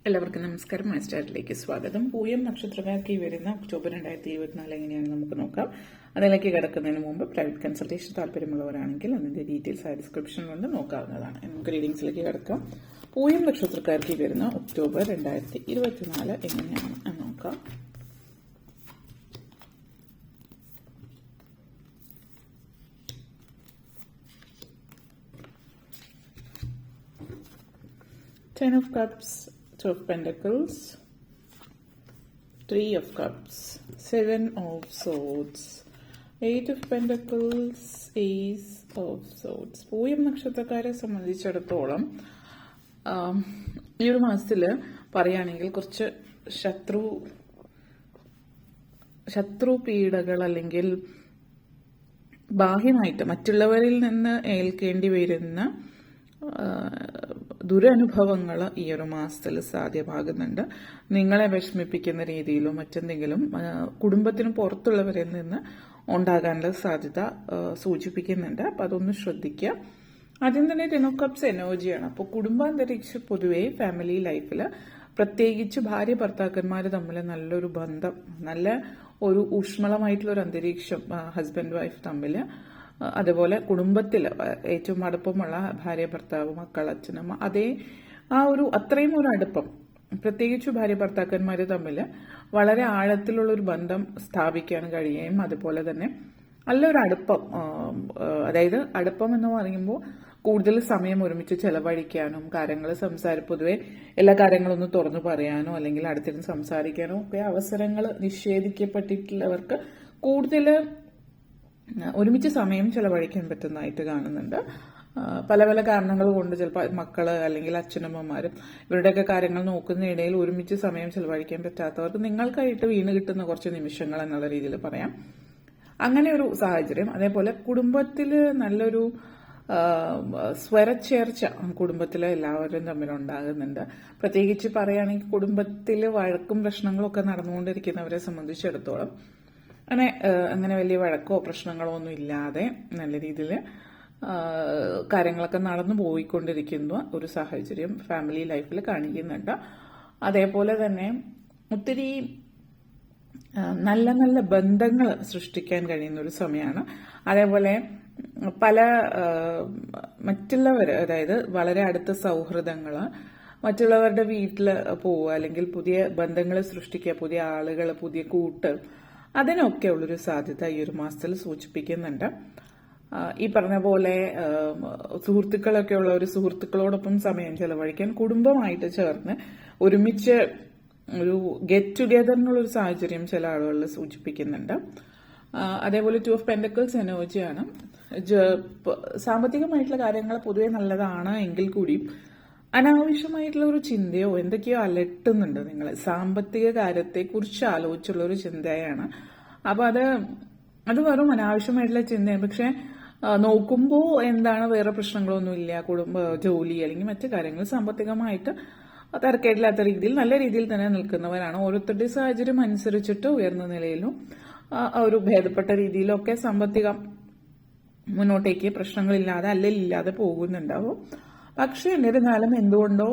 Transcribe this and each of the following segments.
എല്ലാവർക്കും നമസ്കാരം. മാസ്റ്ററിലേക്ക് സ്വാഗതം. പൂയം നക്ഷത്രക്കാർക്ക് വരുന്ന ഒക്ടോബർ 2024 എങ്ങനെയാണ് നമുക്ക് നോക്കാം. അതിലേക്ക് കിടക്കുന്നതിന് മുമ്പ് പ്രൈവറ്റ് കൺസൾട്ടേഷൻ താല്പര്യമുള്ളവരാണെങ്കിൽ അതിന്റെ ഡീറ്റെയിൽസ് ഡിസ്ക്രിപ്ഷനിൽ വന്ന് നോക്കാവുന്നതാണ്. നമുക്ക് റീഡിംഗ്സിലേക്ക് കിടക്കാം. പൂയം നക്ഷത്രക്കാർക്ക് വരുന്ന ഒക്ടോബർ 2024 എങ്ങനെയാണ് എന്ന് നോക്കാം. Ten of Cups, Two of Pentacles, Three of Cups, Seven of Swords, Eight of Pentacles, Ace of Swords. പൂയം നക്ഷത്രക്കാരെ സംബന്ധിച്ചിടത്തോളം ഈ ഒരു മാസത്തിൽ പറയുകയാണെങ്കിൽ കുറച്ച് ശത്രു പീഡകൾ അല്ലെങ്കിൽ ബാഹ്യമായിട്ട് മറ്റുള്ളവരിൽ നിന്ന് ഏൽക്കേണ്ടി വരുന്ന ദുരനുഭവങ്ങൾ ഈ ഒരു മാസത്തിൽ സാധ്യമാകുന്നുണ്ട്. നിങ്ങളെ വിഷമിപ്പിക്കുന്ന രീതിയിലോ മറ്റെന്തെങ്കിലും കുടുംബത്തിന് പുറത്തുള്ളവരിൽ നിന്ന് ഉണ്ടാകാനുള്ള സാധ്യത സൂചിപ്പിക്കുന്നുണ്ട്. അപ്പം അതൊന്ന് ശ്രദ്ധിക്കുക. ആദ്യം തന്നെ ടെൻ ഓഫ് കപ്സ് എനർജിയാണ്. അപ്പോൾ കുടുംബാന്തരീക്ഷം പൊതുവെ ഫാമിലി ലൈഫിൽ പ്രത്യേകിച്ച് ഭാര്യ ഭർത്താക്കന്മാർ തമ്മിൽ നല്ലൊരു ബന്ധം, നല്ല ഒരു ഊഷ്മളമായിട്ടുള്ള ഒരു അന്തരീക്ഷം ഹസ്ബൻഡ് വൈഫ് തമ്മിൽ, അതുപോലെ കുടുംബത്തിൽ ഏറ്റവും അടുപ്പമുള്ള ഭാര്യ ഭർത്താവ് മക്കൾ അച്ഛനമ്മ അത്രയും ഒരു അടുപ്പം, പ്രത്യേകിച്ച് ഭാര്യ ഭർത്താക്കന്മാർ തമ്മിൽ വളരെ ആഴത്തിലുള്ള ഒരു ബന്ധം സ്ഥാപിക്കാൻ കഴിയുകയും അതുപോലെ തന്നെ നല്ലൊരു അടുപ്പം, അതായത് അടുപ്പം എന്ന് പറയുമ്പോൾ കൂടുതൽ സമയം ഒരുമിച്ച് ചെലവഴിക്കാനും കാര്യങ്ങൾ പൊതുവെ എല്ലാ കാര്യങ്ങളും ഒന്ന് തുറന്നു പറയാനോ അല്ലെങ്കിൽ അടുത്തിരുന്ന് സംസാരിക്കാനോ ഒക്കെ അവസരങ്ങൾ നിഷേധിക്കപ്പെട്ടിട്ടുള്ളവർക്ക് കൂടുതൽ ഒരുമിച്ച് സമയം ചെലവഴിക്കാൻ പറ്റുന്നതായിട്ട് കാണുന്നുണ്ട്. പല പല കാരണങ്ങൾ കൊണ്ട് ചിലപ്പോൾ മക്കള് അല്ലെങ്കിൽ അച്ഛനമ്മമാരും ഇവരുടെയൊക്കെ കാര്യങ്ങൾ നോക്കുന്നതിനിടയിൽ ഒരുമിച്ച് സമയം ചെലവഴിക്കാൻ പറ്റാത്തവർക്ക് നിങ്ങൾക്കായിട്ട് വീണ് കിട്ടുന്ന കുറച്ച് നിമിഷങ്ങൾ എന്നുള്ള രീതിയിൽ പറയാം. അങ്ങനെ ഒരു സാഹചര്യം. അതേപോലെ കുടുംബത്തിൽ നല്ലൊരു സ്വരച്ചേർച്ച കുടുംബത്തിലെ എല്ലാവരും തമ്മിലുണ്ടാകുന്നുണ്ട്. പ്രത്യേകിച്ച് പറയുകയാണെങ്കിൽ കുടുംബത്തിൽ വഴക്കും പ്രശ്നങ്ങളും ഒക്കെ നടന്നുകൊണ്ടിരിക്കുന്നവരെ സംബന്ധിച്ചിടത്തോളം അങ്ങനെ വലിയ വഴക്കോ പ്രശ്നങ്ങളോ ഒന്നും ഇല്ലാതെ നല്ല രീതിയിൽ കാര്യങ്ങളൊക്കെ നടന്നു പോയിക്കൊണ്ടിരിക്കുന്ന ഒരു സാഹചര്യം ഫാമിലി ലൈഫിൽ കാണിക്കുന്നുണ്ട്. അതേപോലെ തന്നെ ഒത്തിരി നല്ല നല്ല ബന്ധങ്ങൾ സൃഷ്ടിക്കാൻ കഴിയുന്ന ഒരു സമയമാണ്. അതേപോലെ പല മറ്റുള്ളവർ, അതായത് വളരെ അടുത്ത സൗഹൃദങ്ങൾ, മറ്റുള്ളവരുടെ വീട്ടിൽ പോവുക അല്ലെങ്കിൽ പുതിയ ബന്ധങ്ങൾ സൃഷ്ടിക്കുക, പുതിയ ആളുകൾ, പുതിയ കൂട്ട്, അതിനൊക്കെ ഉള്ളൊരു സാധ്യത ഈ ഒരു മാസത്തിൽ സൂചിപ്പിക്കുന്നുണ്ട്. ഈ പറഞ്ഞ പോലെ സുഹൃത്തുക്കളൊക്കെ ഉള്ള ഒരു സുഹൃത്തുക്കളോടൊപ്പം സമയം ചെലവഴിക്കാൻ കുടുംബമായിട്ട് ചേർന്ന് ഒരുമിച്ച് ഒരു ഗെറ്റ് ടുഗെദറിനുള്ളൊരു സാഹചര്യം ചില ആളുകളിൽ സൂചിപ്പിക്കുന്നുണ്ട്. അതേപോലെ ടു ഓഫ് പെന്റക്കിൾസ് എനർജിയാണ്. സാമ്പത്തികമായിട്ടുള്ള കാര്യങ്ങൾ പൊതുവെ നല്ലതാണ് എങ്കിൽ കൂടിയും അനാവശ്യമായിട്ടുള്ള ഒരു ചിന്തയോ എന്തൊക്കെയോ അലട്ടുന്നുണ്ട് നിങ്ങളെ. സാമ്പത്തിക കാര്യത്തെക്കുറിച്ച് ആലോചിച്ചുള്ള ഒരു ചിന്തയാണ്. അപ്പൊ അത് വെറും അനാവശ്യമായിട്ടുള്ള ചിന്തയാണ്. പക്ഷെ നോക്കുമ്പോൾ എന്താണ്, വേറെ പ്രശ്നങ്ങളൊന്നുമില്ല, ജോലി അല്ലെങ്കിൽ മറ്റു കാര്യങ്ങൾ സാമ്പത്തികമായിട്ട് തിരക്കേടില്ലാത്ത രീതിയിൽ നല്ല രീതിയിൽ തന്നെ നിൽക്കുന്നവരാണ്. ഓരോരുത്തരുടെ സാഹചര്യം അനുസരിച്ചിട്ട് ഉയർന്ന നിലയിലും ഒരു ഭേദപ്പെട്ട രീതിയിലും ഒക്കെ സാമ്പത്തികം മുന്നോട്ടേക്ക് പ്രശ്നങ്ങളില്ലാതെ അല്ലില്ലാതെ പോകുന്നുണ്ടാവും. പക്ഷെ എന്നിരുന്നാലും എന്തുകൊണ്ടോ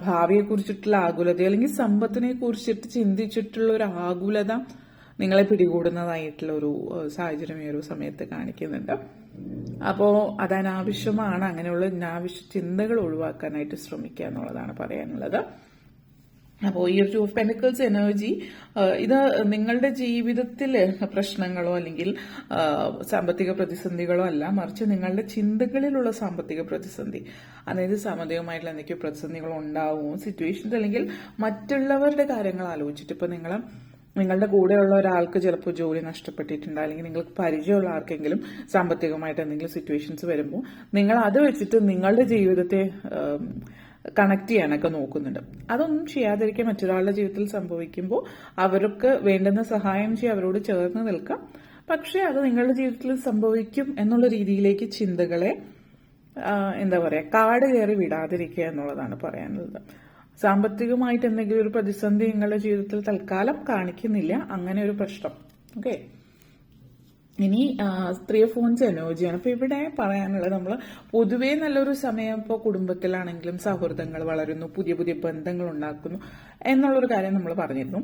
ഭാവിയെ കുറിച്ചിട്ടുള്ള ആകുലത അല്ലെങ്കിൽ സമ്പത്തിനെ കുറിച്ചിട്ട് ചിന്തിച്ചിട്ടുള്ള ഒരു ആകുലത നിങ്ങളെ പിടികൂടുന്നതായിട്ടുള്ള ഒരു സാഹചര്യം ഈ ഒരു സമയത്ത് കാണിക്കുന്നുണ്ട്. അപ്പോൾ അത് അനാവശ്യമാണ്. അങ്ങനെയുള്ള അനാവശ്യ ചിന്തകൾ ഒഴിവാക്കാനായിട്ട് ശ്രമിക്കുക എന്നുള്ളതാണ് പറയാനുള്ളത്. അപ്പോൾ ഈ ഒരു ടു ഓഫ് പെന്റക്കിൾസ് എനർജി ഇത് നിങ്ങളുടെ ജീവിതത്തിൽ പ്രശ്നങ്ങളോ അല്ലെങ്കിൽ സാമ്പത്തിക പ്രതിസന്ധികളോ അല്ല, മറിച്ച് നിങ്ങളുടെ ചിന്തകളിലുള്ള സാമ്പത്തിക പ്രതിസന്ധി, അതായത് സാമ്പത്തികമായിട്ടുള്ള എന്തൊക്കെയോ പ്രതിസന്ധികൾ ഉണ്ടാവും, സിറ്റുവേഷൻസ് അല്ലെങ്കിൽ മറ്റുള്ളവരുടെ കാര്യങ്ങൾ ആലോചിച്ചിട്ട്. ഇപ്പൊ നിങ്ങളുടെ കൂടെയുള്ള ഒരാൾക്ക് ചിലപ്പോൾ ജോലി നഷ്ടപ്പെട്ടിട്ടുണ്ട്, അല്ലെങ്കിൽ നിങ്ങൾക്ക് പരിചയമുള്ള ആർക്കെങ്കിലും സാമ്പത്തികമായിട്ട് എന്തെങ്കിലും സിറ്റുവേഷൻസ് വരുമ്പോൾ നിങ്ങൾ അത് വെച്ചിട്ട് നിങ്ങളുടെ ജീവിതത്തെ കണക്ട് ചെയ്യാനൊക്കെ നോക്കുന്നുണ്ട്. അതൊന്നും ചെയ്യാതിരിക്കാൻ മറ്റൊരാളുടെ ജീവിതത്തിൽ സംഭവിക്കുമ്പോൾ അവർക്ക് വേണ്ടുന്ന സഹായം ചെയ്യുക, അവരോട് ചേർന്ന് നിൽക്കാം. പക്ഷെ അത് നിങ്ങളുടെ ജീവിതത്തിൽ സംഭവിക്കും എന്നുള്ള രീതിയിലേക്ക് ചിന്തകളെ കാട് കയറി വിടാതിരിക്കുക എന്നുള്ളതാണ് പറയാനുള്ളത്. സാമ്പത്തികമായിട്ട് എന്തെങ്കിലും ഒരു പ്രതിസന്ധി നിങ്ങളുടെ ജീവിതത്തിൽ തൽക്കാലം കാണിക്കുന്നില്ല, അങ്ങനെ ഒരു പ്രശ്നം. ഓക്കെ, ഇനി 3 ഓഫ് വൺസ് എനർജിയാണ്. അപ്പൊ ഇവിടെ പറയാനുള്ളത്, നമ്മൾ പൊതുവേ നല്ലൊരു സമയം ഇപ്പോൾ കുടുംബത്തിലാണെങ്കിലും സൗഹൃദങ്ങൾ വളരുന്നു, പുതിയ പുതിയ ബന്ധങ്ങൾ ഉണ്ടാക്കുന്നു എന്നുള്ളൊരു കാര്യം നമ്മൾ പറഞ്ഞിരുന്നു.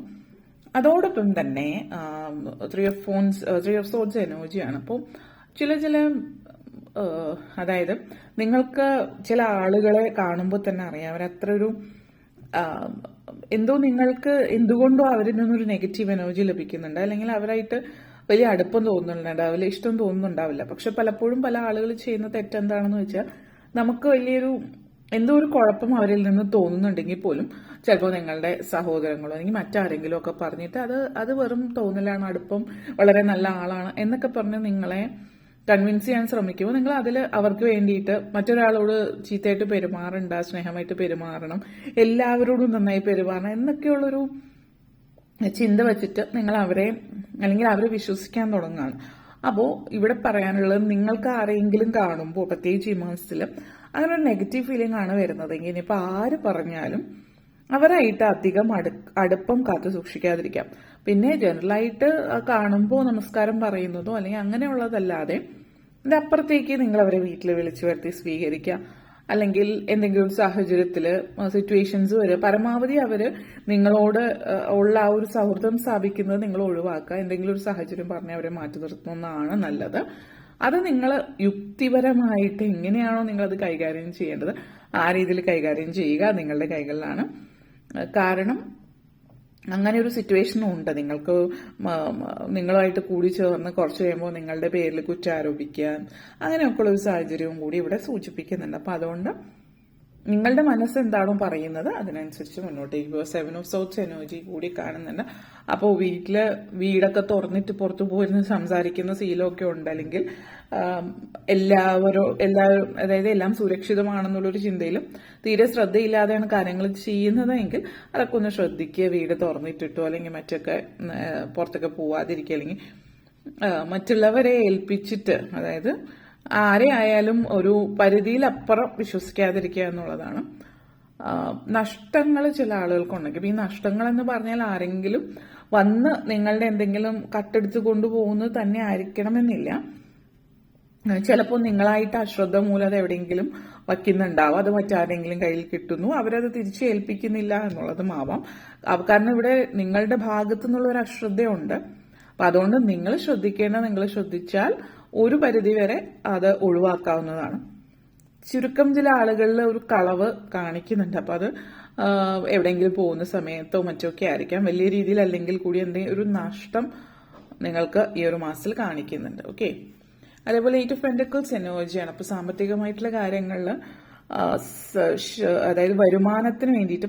അതോടൊപ്പം തന്നെ 3 ഓഫ് സോഡ്സ് എനർജിയാണ്. അപ്പോൾ ചില അതായത് നിങ്ങൾക്ക് ചില ആളുകളെ കാണുമ്പോൾ തന്നെ അറിയാം അവരത്ര ഒരു എന്തോ നിങ്ങൾക്ക് എന്തുകൊണ്ടോ അവരിൽ നിന്നൊരു നെഗറ്റീവ് എനർജി ലഭിക്കുന്നുണ്ട്, അല്ലെങ്കിൽ അവരായിട്ട് വലിയ അടുപ്പം തോന്നുന്നുണ്ടാവില്ല, ഇഷ്ടം തോന്നുന്നുണ്ടാവില്ല. പക്ഷെ പലപ്പോഴും പല ആളുകൾ ചെയ്യുന്ന തെറ്റെന്താണെന്ന് വെച്ചാൽ, നമുക്ക് വലിയൊരു എന്തോ ഒരു കുഴപ്പം അവരിൽ നിന്ന് തോന്നുന്നുണ്ടെങ്കിൽ പോലും ചിലപ്പോൾ നിങ്ങളുടെ സഹോദരങ്ങളോ അല്ലെങ്കിൽ മറ്റാരെങ്കിലും ഒക്കെ പറഞ്ഞിട്ട് അത് വെറും തോന്നലാണ്, അടുപ്പം വളരെ നല്ല ആളാണ് എന്നൊക്കെ പറഞ്ഞ് നിങ്ങളെ കൺവിൻസ് ചെയ്യാൻ ശ്രമിക്കുമ്പോൾ നിങ്ങൾ അതിൽ അവർക്ക് വേണ്ടിയിട്ട് മറ്റൊരാളോട് ചീത്തയായിട്ട് പെരുമാറണ്ട, സ്നേഹമായിട്ട് പെരുമാറണം, എല്ലാവരോടും നന്നായി പെരുമാറണം എന്നൊക്കെയുള്ളൊരു ചിന്ത വെച്ചിട്ട് നിങ്ങൾ അവരെ അല്ലെങ്കിൽ അവരെ വിശ്വസിക്കാൻ തുടങ്ങുകയാണ്. അപ്പോൾ ഇവിടെ പറയാനുള്ളത്, നിങ്ങൾക്ക് ആരെങ്കിലും കാണുമ്പോൾ പ്രത്യേകിച്ച് ഈ മാസത്തിൽ അങ്ങനെ ഒരു നെഗറ്റീവ് ഫീലിംഗ് ആണ് വരുന്നതെങ്കിൽ ഇനിയിപ്പോൾ ആര് പറഞ്ഞാലും അവരായിട്ട് അധികം അടുപ്പം കാത്തു സൂക്ഷിക്കാതിരിക്കാം. പിന്നെ ജനറലായിട്ട് കാണുമ്പോൾ നമസ്കാരം പറയുന്നതോ അല്ലെങ്കിൽ അങ്ങനെയുള്ളതല്ലാതെ ഇതിന്റെ അപ്പുറത്തേക്ക് നിങ്ങൾ അവരെ വീട്ടിൽ വിളിച്ചു വരുത്തി സ്വീകരിക്കുക, അല്ലെങ്കിൽ എന്തെങ്കിലും ഒരു സാഹചര്യത്തില് സിറ്റുവേഷൻസ് വരെ പരമാവധി അവര് നിങ്ങളോട് ഉള്ള ആ ഒരു സൗഹൃദം സ്ഥാപിക്കുന്നത് നിങ്ങൾ ഒഴിവാക്കുക. എന്തെങ്കിലും ഒരു സാഹചര്യം പറഞ്ഞ് അവരെ മാറ്റി നിർത്തുന്നതാണ് നല്ലത്. അത് നിങ്ങൾ യുക്തിപരമായിട്ട് എങ്ങനെയാണോ നിങ്ങളത് കൈകാര്യം ചെയ്യേണ്ടത് ആ രീതിയിൽ കൈകാര്യം ചെയ്യുക, നിങ്ങളുടെ കൈകളിലാണ്. കാരണം അങ്ങനെ ഒരു സിറ്റുവേഷനും ഉണ്ട്. നിങ്ങൾക്ക് നിങ്ങളുമായിട്ട് കൂടി ചേർന്ന് കുറച്ച് കഴിയുമ്പോൾ നിങ്ങളുടെ പേരിൽ കുറ്റാരോപിക്കാൻ അങ്ങനെയൊക്കെയുള്ള ഒരു സാഹചര്യവും കൂടി ഇവിടെ സൂചിപ്പിക്കുന്നുണ്ട്. അപ്പൊ അതുകൊണ്ട് നിങ്ങളുടെ മനസ്സ് എന്താണോ പറയുന്നത് അതിനനുസരിച്ച് മുന്നോട്ടേക്ക് പോകുക. 7 ഓഫ് സോഡ്സ് എനർജി കൂടി കാണുന്നുണ്ട്. അപ്പോൾ വീടൊക്കെ തുറന്നിട്ട് പുറത്തു പോയിരുന്ന് സംസാരിക്കുന്ന ശീലമൊക്കെ ഉണ്ട്, അല്ലെങ്കിൽ എല്ലാവരും അതായത് എല്ലാം സുരക്ഷിതമാണെന്നുള്ളൊരു ചിന്തയിലും തീരെ ശ്രദ്ധയില്ലാതെയാണ് കാര്യങ്ങൾ ചെയ്യുന്നതെങ്കിൽ അതൊക്കെ ഒന്ന് ശ്രദ്ധിക്കുക. വീട് തുറന്നിട്ടിട്ടോ അല്ലെങ്കിൽ മറ്റൊക്കെ പുറത്തൊക്കെ പോവാതിരിക്കുക, അല്ലെങ്കിൽ മറ്റുള്ളവരെ ഏൽപ്പിച്ചിട്ട്, അതായത് ആരെ ആയാലും ഒരു പരിധിയിലപ്പുറം വിശ്വസിക്കാതിരിക്കുക എന്നുള്ളതാണ്. നഷ്ടങ്ങൾ ചില ആളുകൾക്കുണ്ടെങ്കിൽ ഈ നഷ്ടങ്ങൾ എന്ന് പറഞ്ഞാൽ ആരെങ്കിലും വന്ന് നിങ്ങളുടെ എന്തെങ്കിലും കട്ടെടുത്ത് കൊണ്ടുപോകുന്നത് തന്നെ ആയിരിക്കണമെന്നില്ല. ചിലപ്പോൾ നിങ്ങളായിട്ട് അശ്രദ്ധ മൂലം അത് എവിടെയെങ്കിലും വയ്ക്കുന്നുണ്ടാവും, അത് മറ്റാരെങ്കിലും കയ്യിൽ കിട്ടുന്നു, അവരത് തിരിച്ചു ഏൽപ്പിക്കുന്നില്ല എന്നുള്ളതും ആവാം. കാരണം ഇവിടെ നിങ്ങളുടെ ഭാഗത്തു നിന്നുള്ള ഒരു അശ്രദ്ധയുണ്ട്. അപ്പൊ അതുകൊണ്ട് നിങ്ങൾ ശ്രദ്ധിച്ചാൽ ഒരു പരിധിവരെ അത് ഒഴിവാക്കാവുന്നതാണ്. ചുരുക്കം ചില ആളുകളിൽ ഒരു കളവ് കാണിക്കുന്നുണ്ട്. അപ്പൊ അത് എവിടെയെങ്കിലും പോകുന്ന സമയത്തോ മറ്റൊക്കെ ആയിരിക്കാം. വലിയ രീതിയിൽ അല്ലെങ്കിൽ കൂടി എന്തെങ്കിലും ഒരു നഷ്ടം നിങ്ങൾക്ക് ഈ ഒരു മാസത്തിൽ കാണിക്കുന്നുണ്ട്. ഓക്കെ, അതേപോലെ 8 ഓഫ് പെന്റക്കിൾസ് എനർജിയാണ്. അപ്പൊ സാമ്പത്തികമായിട്ടുള്ള കാര്യങ്ങളിൽ അതായത് വരുമാനത്തിന് വേണ്ടിയിട്ട്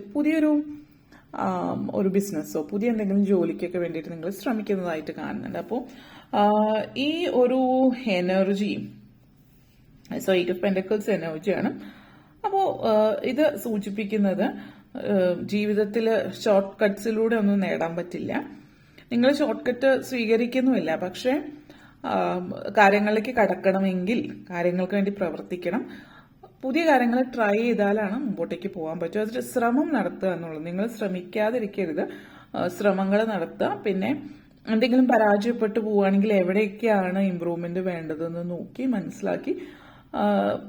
ഒരു ബിസിനസ്സോ പുതിയ എന്തെങ്കിലും ജോലിക്കൊക്കെ വേണ്ടിയിട്ട് നിങ്ങൾ ശ്രമിക്കുന്നതായിട്ട് കാണുന്നുണ്ട്. അപ്പോൾ ഈ ഒരു എനർജി 8 ഓഫ് പെന്റക്കിൾസ് എനർജിയാണ്. അപ്പോൾ ഇത് സൂചിപ്പിക്കുന്നത് ജീവിതത്തിൽ ഷോർട്ട് കട്ട്സിലൂടെ ഒന്നും നേടാൻ പറ്റില്ല. നിങ്ങൾ ഷോർട്ട് കട്ട് സ്വീകരിക്കുന്നുമില്ല, പക്ഷെ കാര്യങ്ങളിലേക്ക് കടക്കണമെങ്കിൽ കാര്യങ്ങൾക്ക് വേണ്ടി പ്രവർത്തിക്കണം. പുതിയ കാര്യങ്ങൾ ട്രൈ ചെയ്താലാണ് മുമ്പോട്ടേക്ക് പോകാൻ പറ്റും. അതിൽ ശ്രമം നടത്തുക എന്നുള്ളത്, നിങ്ങൾ ശ്രമിക്കാതിരിക്കരുത്, ശ്രമങ്ങൾ നടത്തുക. പിന്നെ എന്തെങ്കിലും പരാജയപ്പെട്ടു പോവുകയാണെങ്കിൽ എവിടെയൊക്കെയാണ് ഇമ്പ്രൂവ്മെന്റ് വേണ്ടതെന്ന് നോക്കി മനസ്സിലാക്കി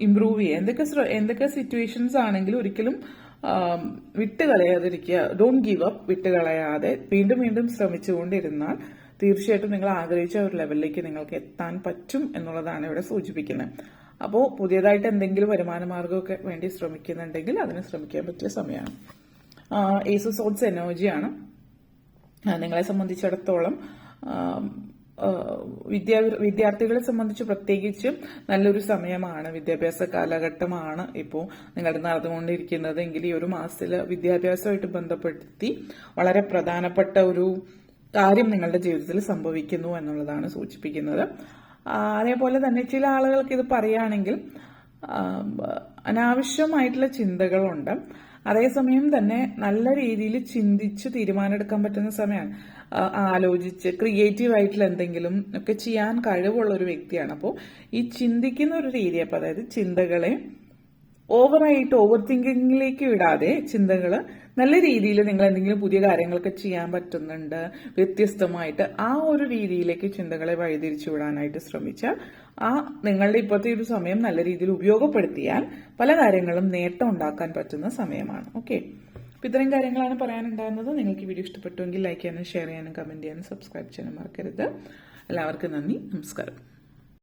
ഇമ്പ്രൂവ് ചെയ്യുക. എന്തൊക്കെ സിറ്റുവേഷൻസ് ആണെങ്കിലും ഒരിക്കലും വിട്ടുകളയാതിരിക്കുക. Don't give up. വിട്ടുകളയാതെ വീണ്ടും വീണ്ടും ശ്രമിച്ചുകൊണ്ടിരുന്നാൽ തീർച്ചയായിട്ടും നിങ്ങൾ ആഗ്രഹിച്ച ഒരു ലെവലിലേക്ക് നിങ്ങൾക്ക് എത്താൻ പറ്റും എന്നുള്ളതാണ് ഇവിടെ സൂചിപ്പിക്കുന്നത്. അപ്പോൾ പുതിയതായിട്ട് എന്തെങ്കിലും വരുമാന മാർഗമൊക്കെ വേണ്ടി ശ്രമിക്കുന്നുണ്ടെങ്കിൽ അതിന് ശ്രമിക്കാൻ പറ്റിയ സമയമാണ്. ഏസ് ഓഫ് സോഡ്സ് എനർജിയാണ്. നിങ്ങളെ സംബന്ധിച്ചിടത്തോളം വിദ്യാർത്ഥികളെ സംബന്ധിച്ച് പ്രത്യേകിച്ചും നല്ലൊരു സമയമാണ്, വിദ്യാഭ്യാസ കാലഘട്ടമാണ് ഇപ്പോൾ നിങ്ങൾ നടന്നുകൊണ്ടിരിക്കുന്നതെങ്കിൽ ഈ ഒരു മാസത്തിൽ വിദ്യാഭ്യാസമായിട്ട് ബന്ധപ്പെടുത്തി വളരെ പ്രധാനപ്പെട്ട ഒരു കാര്യം നിങ്ങളുടെ ജീവിതത്തിൽ സംഭവിക്കുന്നു എന്നുള്ളതാണ് സൂചിപ്പിക്കുന്നത്. അതേപോലെ തന്നെ ചില ആളുകൾക്ക് ഇത് പറയുകയാണെങ്കിൽ അനാവശ്യമായിട്ടുള്ള ചിന്തകളുണ്ട്. അതേസമയം തന്നെ നല്ല രീതിയിൽ ചിന്തിച്ച് തീരുമാനമെടുക്കാൻ പറ്റുന്ന സമയമാണ്. ആലോചിച്ച് ക്രിയേറ്റീവ് ആയിട്ടുള്ള എന്തെങ്കിലും ഒക്കെ ചെയ്യാൻ കഴിവുള്ള ഒരു വ്യക്തിയാണ്. അപ്പോൾ ഈ ചിന്തിക്കുന്ന ഒരു രീതി, അപ്പൊ അതായത് ചിന്തകളെ ഓവറായിട്ട് ഓവർ തിങ്കിങ്ങിലേക്ക് വിടാതെ ചിന്തകൾ നല്ല രീതിയിൽ നിങ്ങൾ എന്തെങ്കിലും പുതിയ കാര്യങ്ങളൊക്കെ ചെയ്യാൻ പറ്റുന്നുണ്ട് വ്യത്യസ്തമായിട്ട് ആ ഒരു രീതിയിലേക്ക് ചിന്തകളെ വഴിതിരിച്ചു വിടാനായിട്ട് ശ്രമിച്ചാൽ നിങ്ങളുടെ ഇപ്പോഴത്തെ ഒരു സമയം നല്ല രീതിയിൽ ഉപയോഗപ്പെടുത്തിയാൽ പല കാര്യങ്ങളും നേട്ടം ഉണ്ടാക്കാൻ പറ്റുന്ന സമയമാണ്. ഓക്കെ, അപ്പൊ ഇത്രയും കാര്യങ്ങളാണ് പറയാനുണ്ടായിരുന്നത്. നിങ്ങൾക്ക് ഈ വീഡിയോ ഇഷ്ടപ്പെട്ടുവെങ്കിൽ ലൈക്ക് ചെയ്യാനും ഷെയർ ചെയ്യാനും കമന്റ് ചെയ്യാനും സബ്സ്ക്രൈബ് ചെയ്യാനും മറക്കരുത്. എല്ലാവർക്കും നന്ദി, നമസ്കാരം.